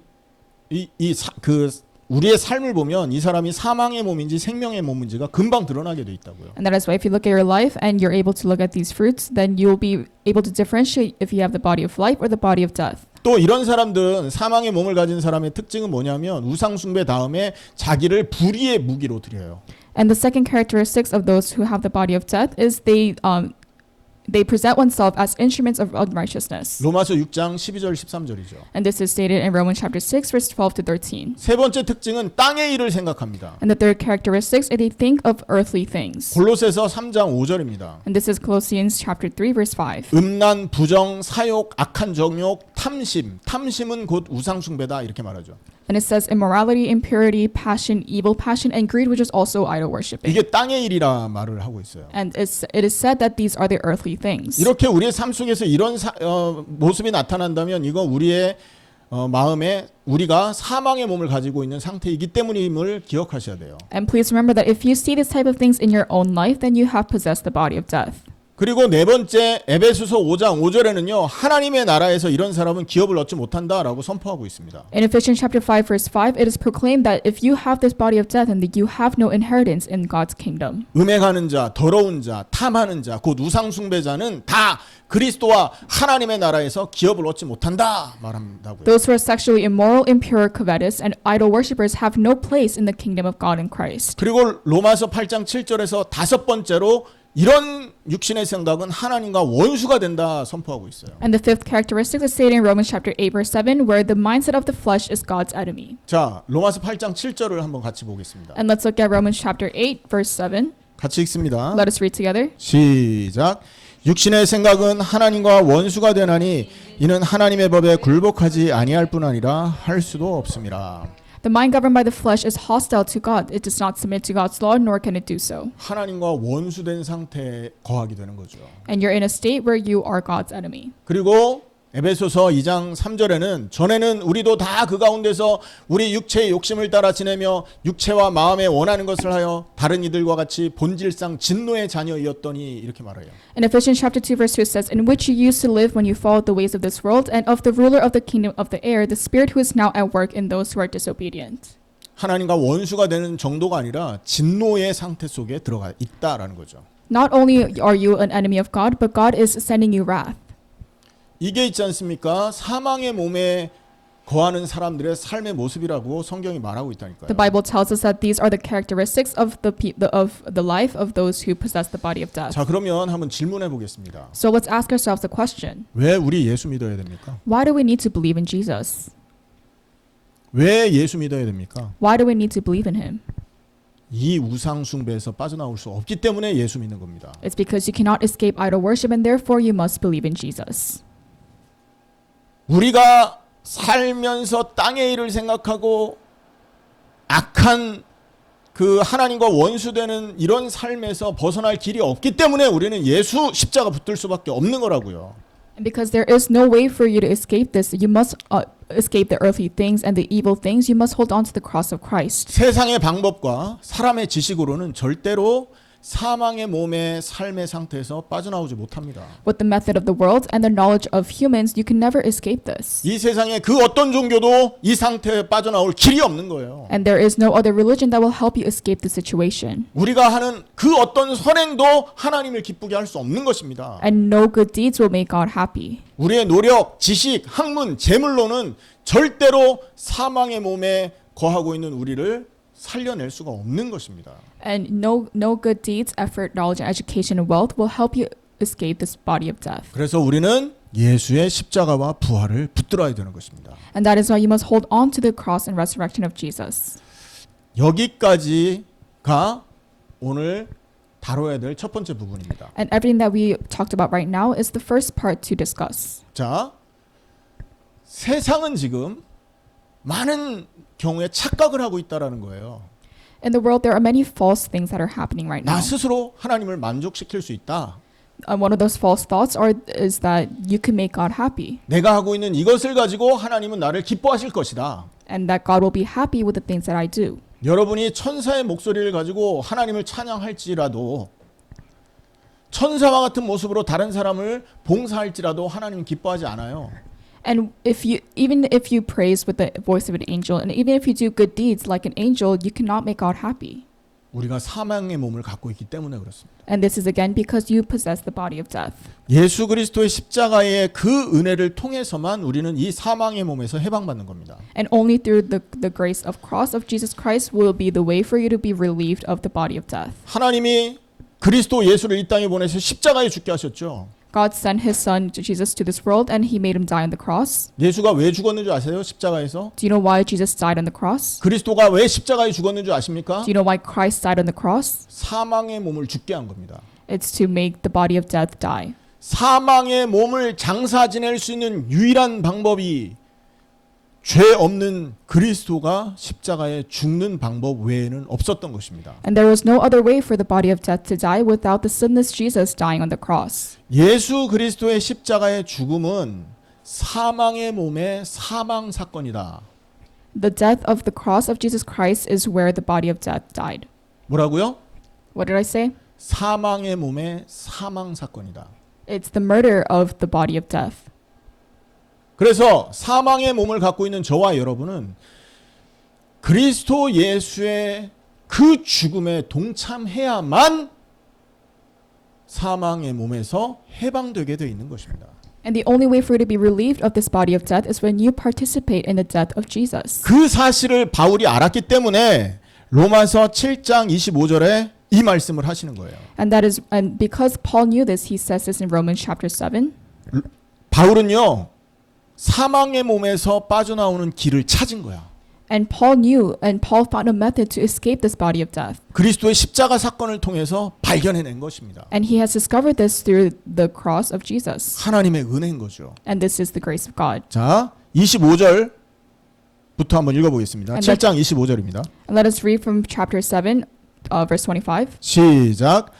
우리의 삶을 보면 이 사람이 사망의 몸인지 생명의 몸인지가 금방 드러나게 돼 있다고요. And that is why if you look at your life and you're able to look at these fruits, then you'll be able to differentiate if you have the body of life or the body of death. 또 이런 사람들은 사망의 몸을 가진 사람의 특징은 뭐냐면 우상 숭배 다음에 자기를 불의의 무기로 드려요. And the second characteristics of those who have the body of death is they they present oneself as instruments of unrighteousness. 로마서 6장 12절 13절이죠. And this is stated in Romans chapter 6 verse 12 to 13. 세 번째 특징은 땅의 일을 생각합니다. And the third characteristic is they think of earthly things. 골로새서 3장 5절입니다. And this is Colossians chapter 3 verse 5. 음란, 부정, 사욕, 악한 정욕, 탐심. 탐심은 곧 우상숭배다 이렇게 말하죠. And it says immorality, impurity, passion, evil passion, and greed, which is also idol worshiping. 이게 땅의 일이라 말을 하고 있어요. And it is said that these are the earthly things. 이렇게 우리의 삶 속에서 이런 모습이 나타난다면 이건 우리의 마음에 우리가 사망의 몸을 가지고 있는 상태이기 때문임을 기억하셔야 돼요. And please remember that if you see this type of things in your own life, then you have possessed the body of death. 그리고 네 번째 에베소서 5장 5절에는요. 하나님의 나라에서 이런 사람은 기업을 얻지 못한다라고 선포하고 있습니다. In Ephesians chapter 5 verse 5, it is proclaimed that if you have this body of death, then you have no inheritance in God's kingdom. 음행하는 자, 더러운 자, 탐하는 자, 곧 우상숭배자는 다 그리스도와 하나님의 나라에서 기업을 얻지 못한다 말한다고요. Those who are sexually immoral, impure, covetous, and idol worshippers have no place in the kingdom of God in Christ. 그리고 로마서 8장 7절에서 다섯 번째로 이런 육신의 생각은 하나님과 원수가 된다 선포하고 있어요. And the fifth characteristic is stated in Romans chapter 8 verse 7, where the mindset of the flesh is God's enemy. 자, 로마서 8장 7절을 한번 같이 보겠습니다. And let's look at Romans chapter 8 verse 7. 같이 읽습니다. Let us read together. 시작. 육신의 생각은 하나님과 원수가 되나니 이는 하나님의 법에 굴복하지 아니할 뿐 아니라 할 수도 없습니다. The mind governed by the flesh is hostile to God. It does not submit to God's law, nor can it do so. 하나님과 원수된 상태에 거하게 되는 거죠. And you're in a state where you are God's enemy. 그리고 에베소서 2장 3절에는 전에는 우리도 다 그 가운데서 우리 육체의 욕심을 따라 지내며 육체와 마음에 원하는 것을 하여 다른 이들과 같이 본질상 진노의 자녀이었더니 이렇게 말해요. In Ephesians chapter 2 verse 2 says, in which you used to live when you followed the ways of this world and of the ruler of the kingdom of the air, the spirit who is now at work in those who are disobedient. 하나님과 원수가 되는 정도가 아니라 진노의 상태 속에 들어가 있다라는 거죠. Not only are you an enemy of God, but God is sending you wrath. 이게 있지 않습니까? 사망의 몸에 거하는 사람들의 삶의 모습이라고 성경이 말하고 있다니까요. The Bible tells us that these are the characteristics of the life of those who possess the body of death. 자, 그러면 한번 질문해 보겠습니다. So let's ask ourselves a question. 왜 우리 예수 믿어야 됩니까? Why do we need to believe in Jesus? 왜 예수 믿어야 됩니까? Why do we need to believe in him? 이 우상 숭배에서 빠져나올 수 없기 때문에 예수 믿는 겁니다. It's because you cannot escape idol worship and therefore you must believe in Jesus. 우리가 살면서 땅의 일을 생각하고 악한 그 하나님과 원수되는 이런 삶에서 벗어날 길이 없기 때문에 우리는 예수 십자가 붙들 수밖에 없는 거라고요. And because there is no way for you to escape this, you must escape the earthly things and the evil things. You must hold on to the cross of Christ. 세상의 방법과 사람의 지식으로는 절대로 사망의 몸의 삶의 상태에서 빠져나오지 못합니다. With the method of the world and the knowledge of humans, you can never escape this. 이 세상의 그 어떤 종교도 이 상태에 빠져나올 길이 없는 거예요. And there is no other religion that will help you escape the situation. 우리가 하는 그 어떤 선행도 하나님을 기쁘게 할 수 없는 것입니다. And no good deeds will make God happy. 우리의 노력, 지식, 학문, 재물로는 절대로 사망의 몸에 거하고 있는 우리를 살려낼 수가 없는 것입니다. And no good deeds, effort, knowledge, and education and wealth will help you escape this body of death. 그래서 우리는 예수의 십자가와 부활을 붙들어야 되는 것입니다. And that is why you must hold on to the cross and resurrection of Jesus. 여기까지가 오늘 다뤄야 될 첫 번째 부분입니다. And everything that we talked about right now is the first part to discuss. 자, 세상은 지금 많은 경우에 착각을 하고 있다라는 거예요. In the world, there are many false things that are happening right now. 나 스스로 하나님을 만족시킬 수 있다. One of those false thoughts is that you can make God happy. 내가 하고 있는 이것을 가지고 하나님은 나를 기뻐하실 것이다. And that God will be happy with the things that I do. 여러분이 천사의 목소리를 가지고 하나님을 찬양할지라도 천사와 같은 모습으로 다른 사람을 봉사할지라도 하나님은 기뻐하지 않아요. And even if you praise with the voice of an angel, and even if you do good deeds like an angel, you cannot make God happy. 우리가 사망의 몸을 갖고 있기 때문에 그렇습니다. And this is again because you possess the body of death. 예수 그리스도의 십자가의 그 은혜를 통해서만 우리는 이 사망의 몸에서 해방받는 겁니다. And only through the grace of cross of Jesus Christ will be the way for you to be relieved of the body of death. 하나님이 그리스도 예수를 이 땅에 보내서 십자가에 죽게 하셨죠. God sent his son Jesus to this world and he made him die on the cross. 예수가 왜 죽었는 줄 아세요? 십자가에서? Do you know why Jesus died on the cross? 그리스도가 왜 십자가에 죽었는 줄 아십니까? Do you know why Christ died on the cross? 사망의 몸을 죽게 한 겁니다. It's to make the body of death die. 사망의 몸을 장사 지낼 수 있는 유일한 방법이 죄 없는 그리스도가 십자가에 죽는 방법 외에는 없었던 것입니다. And there was no other way for the body of death to die without the sinless Jesus dying on the cross. 예수 그리스도의 십자가의 죽음은 사망의 몸의 사망 사건이다. The death of the cross of Jesus Christ is where the body of death died. 뭐라고요? What did I say? 사망의 몸의 사망 사건이다. It's the murder of the body of death. 그래서 사망의 몸을 갖고 있는 저와 여러분은 그리스도 예수의 그 죽음에 동참해야만 사망의 몸에서 해방되게 되어 있는 것입니다. And the only way for you to be relieved of this body of death is when you participate in the death of Jesus. 그 사실을 바울이 알았기 때문에 로마서 7장 25절에 이 말씀을 하시는 거예요. And because Paul knew this, he says this in Romans chapter 7. 바울은요, 사망의 몸에서 빠져나오는 길을 찾은 거야. And Paul found a method to escape this body of death. 그리스도의 십자가 사건을 통해서 발견해낸 것입니다. And he has discovered this through the cross of Jesus. 하나님의 은혜인 거죠. And this is the grace of God. 자, 25절부터 한번 읽어보겠습니다. 7장 25절입니다. And let us read from chapter 7, verse 25. 시작.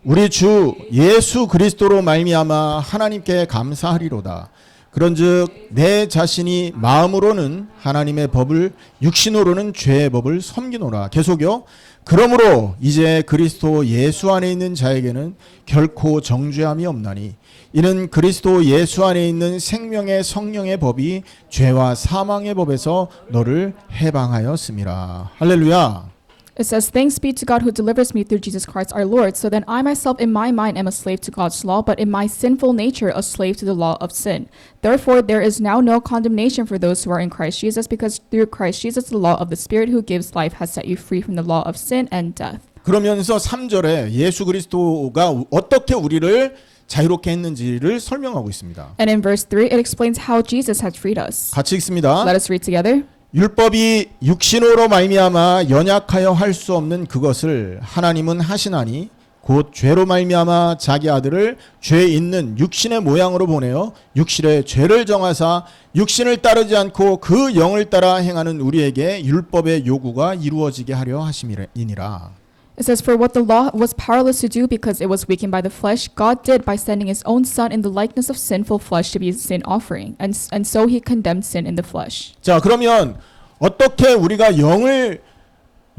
우리 주 예수 그리스도로 말미암아 하나님께 감사하리로다. 그런즉 내 자신이 마음으로는 하나님의 법을 육신으로는 죄의 법을 섬기노라. 계속요. 그러므로 이제 그리스도 예수 안에 있는 자에게는 결코 정죄함이 없나니 이는 그리스도 예수 안에 있는 생명의 성령의 법이 죄와 사망의 법에서 너를 해방하였음이라. 할렐루야. It says, Thanks be to God who delivers me through Jesus Christ our Lord, so then I myself in my mind am a slave to God's law, but in my sinful nature a slave to the law of sin. Therefore there is now no condemnation for those who are in Christ Jesus, because through Christ Jesus the law of the Spirit who gives life has set you free from the law of sin and death. 그러면서 3절에 예수 그리스도가 어떻게 우리를 자유롭게 했는지를 설명하고 있습니다. And in verse 3 it explains how Jesus has freed us. 같이 읽습니다. Let us read together. 율법이 육신으로 말미암아 연약하여 할 수 없는 그것을 하나님은 하시나니 곧 죄로 말미암아 자기 아들을 죄 있는 육신의 모양으로 보내어 육신의 죄를 정하사 육신을 따르지 않고 그 영을 따라 행하는 우리에게 율법의 요구가 이루어지게 하려 하심이니라. It says, For what the law was powerless to do because it was weakened by the flesh, God did by sending his own Son in the likeness of sinful flesh to be a sin offering. And so he condemned sin in the flesh. 자, 그러면 어떻게 우리가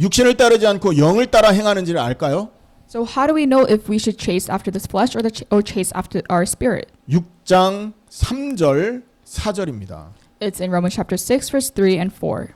육신을 따르지 않고 영을 따라 행하는지를 알까요? So how do we know if we should chase after this flesh or chase after our spirit? 6장 3절 4절입니다. It's in Romans chapter 6, verse 3 and 4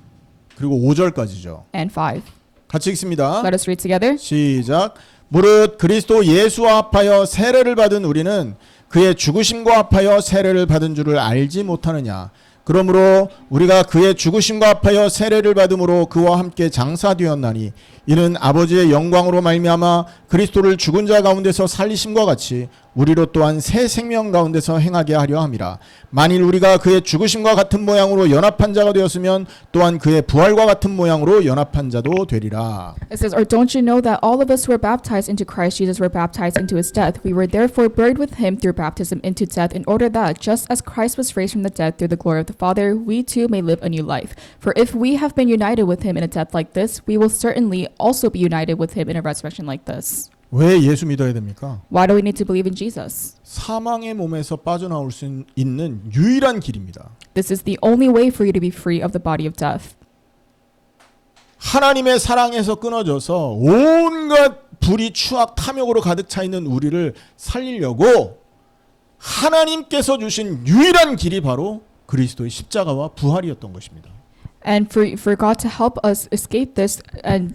그리고 5절까지죠. and 5. 같이 읽습니다. Let us read together. 시작. 무릇 그리스도 예수와 합하여 세례를 받은 우리는 그의 죽으심과 합하여 세례를 받은 줄을 알지 못하느냐. 그러므로 우리가 그의 죽으심과 합하여 세례를 받음으로 그와 함께 장사되었나니 이는 아버지의 영광으로 말미암아 그리스도를 죽은 자 가운데서 살리심과 같이 우리로 또한 새 생명 가운데서 행하게 하려 함이라. 만일 우리가 그의 죽으심과 같은 모양으로 연합한 자가 되었으면 또한 그의 부활과 같은 모양으로 연합한 자도 되리라. It says, Or don't you know that all of us who were baptized into Christ Jesus were baptized into his death? We were therefore buried with him through baptism into death, in order that, just as Christ was raised from the dead through the glory of the Father, we too may live a new life. For if we have been united with him in a death like this, we will certainly also be united with him in a resurrection like this. 왜 예수 믿어야 됩니까? Why do we need to believe in Jesus? 사망의 몸에서 빠져나올 수 있는 유일한 길입니다. This is the only way for you to be free of the body of death. 하나님의 사랑에서 끊어져서 온갖 불의, 추악, 탐욕으로 가득 차 있는 우리를 살리려고 하나님께서 주신 유일한 길이 바로 그리스도의 십자가와 부활이었던 것입니다. And for God to help us escape this, and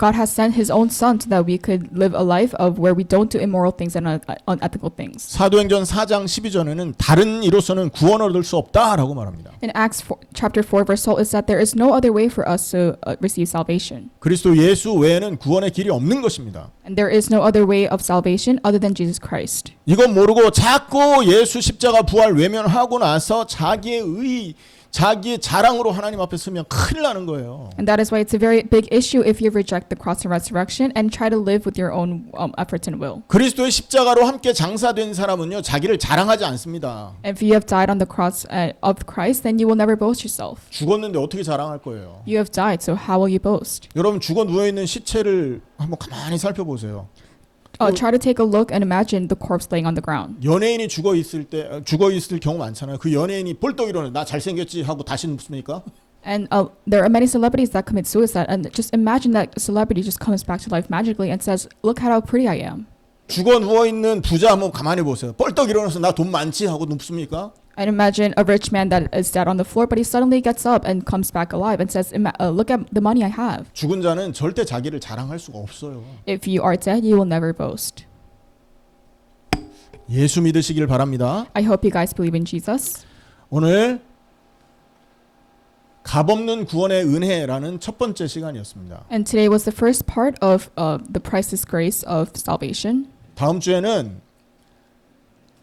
God has sent His own Son so that we could live a life of where we don't do immoral things and unethical things. 사도행전 4장 12절에는 다른 이로서는 구원을 얻을 수 없다라고 말합니다. In Acts chapter 4 verse 12 is that there is no other way for us to receive salvation. 그리스도 예수 외에는 구원의 길이 없는 것입니다. And there is no other way of salvation other than Jesus Christ. 이건 모르고 자꾸 예수 십자가 부활 외면하고 나서 자기의 자랑으로 하나님 앞에 서면 큰일 나는 거예요. And that is why it's a very big issue if you reject the cross and resurrection and try to live with your own efforts and will. 그리스도의 십자가로 함께 장사된 사람은요, 자기를 자랑하지 않습니다. If you have died on the cross of Christ, then you will never boast yourself. 죽었는데 어떻게 자랑할 거예요? You have died, so how will you boast? 여러분 죽어 누워 있는 시체를 한번 가만히 살펴보세요. Try to take a look and imagine the corpse laying on the ground. 연예인이 죽어 있을 경우 많잖아요. 그 연예인이 뻘떡 일어나 나 잘생겼지 하고 다시 눕습니까? And there are many celebrities that commit suicide, and just imagine that a celebrity just comes back to life magically and says, "Look at how pretty I am." 죽어 누워 있는 부자 한번 가만히 보세요. 뻘떡 일어나서 나 돈 많지 하고 눕습니까? And imagine a rich man that is dead on the floor, but he suddenly gets up and comes back alive and says, "Look at the money I have." 죽은 자는 절대 자기를 자랑할 수가 없어요. If you are dead, you will never boast. 예수 믿으시길 바랍니다. I hope you guys believe in Jesus. 오늘 값없는 구원의 은혜라는 첫 번째 시간이었습니다. And today was the first part of the priceless grace of salvation. 다음 주에는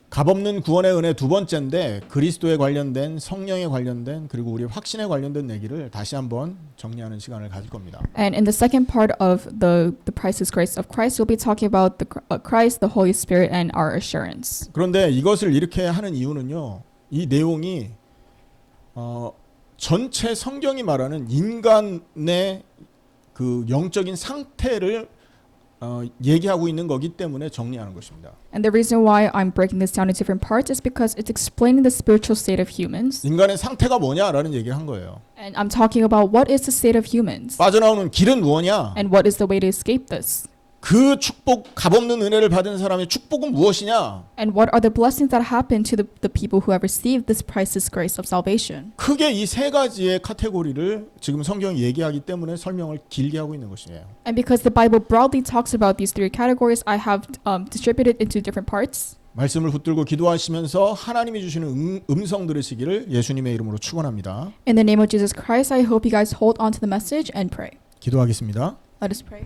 값없는 구원의 은혜 두 번째인데 그리스도에 관련된 성령에 관련된 그리고 우리 확신에 관련된 얘기를 다시 한번 정리하는 시간을 가질 겁니다. And in the second part of the priceless grace of Christ, we'll be talking about the Christ, the Holy Spirit, and our assurance. 그런데 이것을 이렇게 하는 이유는요. 이 내용이 전체 성경이 말하는 인간의 그 영적인 상태를 얘기하고 있는 거기 때문에 정리하는 것입니다. And the reason why I'm breaking this down into different parts is because it's explaining the spiritual state of humans. 인간의 상태가 뭐냐라는 얘기를 한 거예요. And I'm talking about what is the state of humans 빠져나오는 길은 뭐냐? and what is the way to escape this. 그 축복, 값없는 은혜를 받은 사람의 축복은 무엇이냐? And what are the blessings that happen to the people who have received this priceless grace of salvation? 크게 이 세 가지의 카테고리를 지금 성경이 얘기하기 때문에 설명을 길게 하고 있는 것이에요. And because the Bible broadly talks about these three categories, I have distributed into different parts. 말씀을 붙들고 기도하시면서 하나님이 주시는 음성 들으시기를 예수님의 이름으로 축원합니다. In the name of Jesus Christ, I hope you guys hold on to the message and pray. 기도하겠습니다. Let us pray.